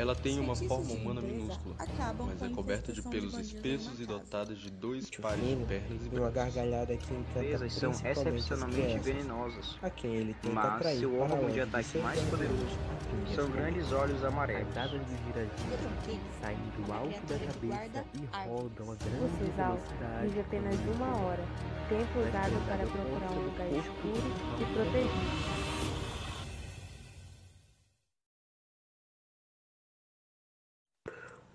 Ela tem uma Cientistas forma de humana limpeza minúscula, acabam mas com a é coberta de infestação de pelos bandidos em uma espessos e casa. dotada de 2 Muito pares de fino pernas e e uma braços. gargalhada que encanta Presas são principalmente as excepcionalmente crianças, venenosas, a quem ele tenta mas atrair seu para órgão de longe de ataque seus mais donos poderoso a fim de são esconder. grandes olhos amarelos. Cajadas de girassol Photon King saem é do uma alto da criatura que guarda cabeça e árvores. rodam a O grande sisal velocidade. vive apenas uma hora, tempo usado para procurar um lugar escuro e protegido.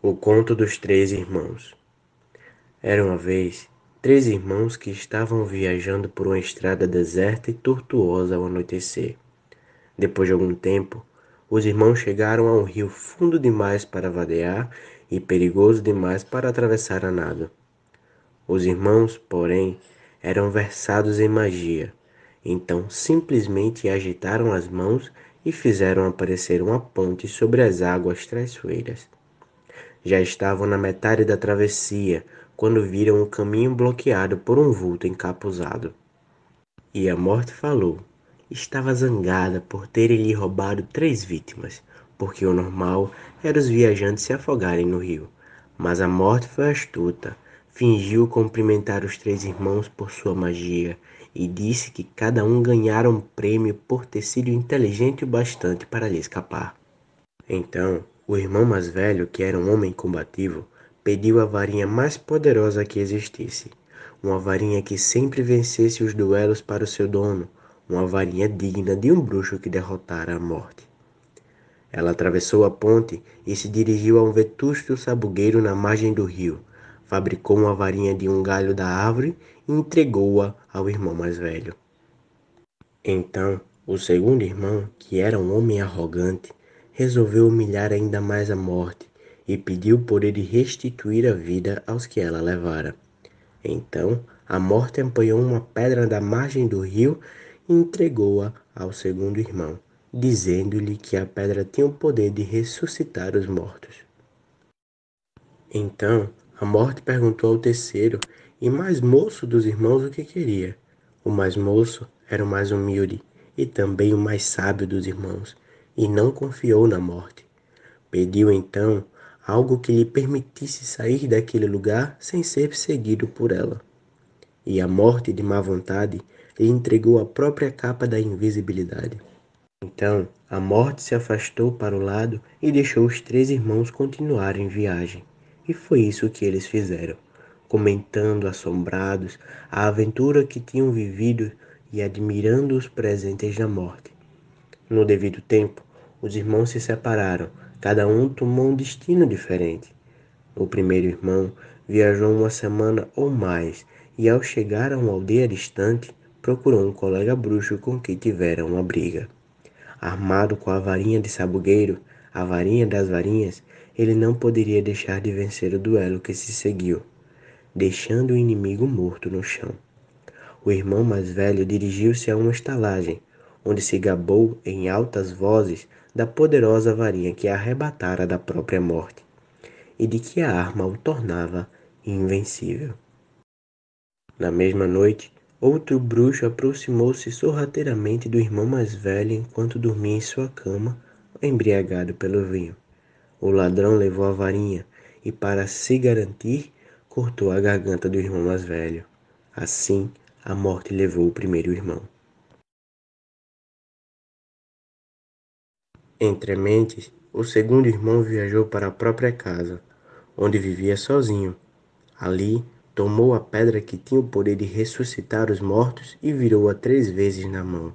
O Conto dos Três Irmãos. Era uma vez 3 irmãos que estavam viajando por uma estrada deserta e tortuosa ao anoitecer. Depois de algum tempo, os irmãos chegaram a um rio fundo demais para vadear e perigoso demais para atravessar a nado. Os irmãos, porém, eram versados em magia, então simplesmente agitaram as mãos e fizeram aparecer uma ponte sobre as águas traiçoeiras. Já estavam na metade da travessia, quando viram o caminho bloqueado por um vulto encapuzado. E a morte falou. Estava zangada por terem lhe roubado 3 vítimas, porque o normal era os viajantes se afogarem no rio. Mas a morte foi astuta, fingiu cumprimentar os 3 irmãos por sua magia e disse que cada um ganhara um prêmio por ter sido inteligente o bastante para lhe escapar. Então, o irmão mais velho, que era um homem combativo, pediu a varinha mais poderosa que existisse. Uma varinha que sempre vencesse os duelos para o seu dono, uma varinha digna de um bruxo que derrotara a morte. Ela atravessou a ponte e se dirigiu a um vetusto sabugueiro na margem do rio. Fabricou uma varinha de um galho da árvore e entregou-a ao irmão mais velho. Então, o segundo irmão, que era um homem arrogante, resolveu humilhar ainda mais a morte e pediu por ele restituir a vida aos que ela levara. Então, a morte apanhou uma pedra da margem do rio e entregou-a ao segundo irmão, dizendo-lhe que a pedra tinha o poder de ressuscitar os mortos. Então, a morte perguntou ao terceiro e mais moço dos irmãos o que queria. O mais moço era o mais humilde e também o mais sábio dos irmãos, e não confiou na morte. Pediu então algo que lhe permitisse sair daquele lugar sem ser perseguido por ela. E a morte, de má vontade, lhe entregou a própria capa da invisibilidade. Então, a morte se afastou para o lado e deixou os 3 irmãos continuarem viagem. E foi isso que eles fizeram, comentando assombrados a aventura que tinham vivido e admirando os presentes da morte. No devido tempo, os irmãos se separaram, cada um tomou um destino diferente. O primeiro irmão viajou uma semana ou mais e, ao chegar a uma aldeia distante, procurou um colega bruxo com quem tivera uma briga. Armado com a varinha de sabugueiro, a varinha das varinhas, ele não poderia deixar de vencer o duelo que se seguiu, deixando o inimigo morto no chão. O irmão mais velho dirigiu-se a uma estalagem, onde se gabou em altas vozes da poderosa varinha que arrebatara da própria morte, e de que a arma o tornava invencível. Na mesma noite, outro bruxo aproximou-se sorrateiramente do irmão mais velho enquanto dormia em sua cama, embriagado pelo vinho. O ladrão levou a varinha e, para se garantir, cortou a garganta do irmão mais velho. Assim, a morte levou o primeiro irmão. Entre mentes, o segundo irmão viajou para a própria casa, onde vivia sozinho. Ali, tomou a pedra que tinha o poder de ressuscitar os mortos e virou-a 3 vezes na mão.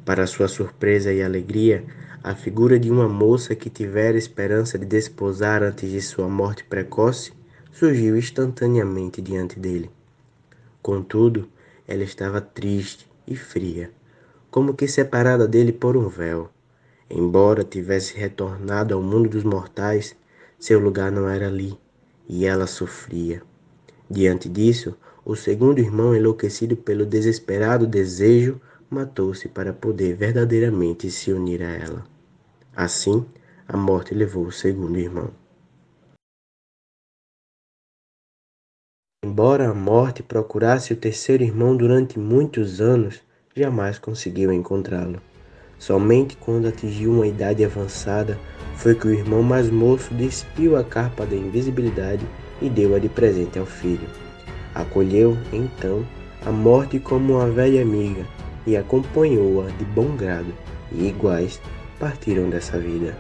Para sua surpresa e alegria, a figura de uma moça que tivera esperança de desposar antes de sua morte precoce surgiu instantaneamente diante dele. Contudo, ela estava triste e fria, como que separada dele por um véu. Embora tivesse retornado ao mundo dos mortais, seu lugar não era ali, e ela sofria. Diante disso, o segundo irmão, enlouquecido pelo desesperado desejo, matou-se para poder verdadeiramente se unir a ela. Assim, a morte levou o segundo irmão. Embora a morte procurasse o terceiro irmão durante muitos anos, jamais conseguiu encontrá-lo. Somente quando atingiu uma idade avançada foi que o irmão mais moço despiu a capa da invisibilidade e deu-a de presente ao filho. Acolheu, então, a morte como uma velha amiga e acompanhou-a de bom grado, e iguais partiram dessa vida.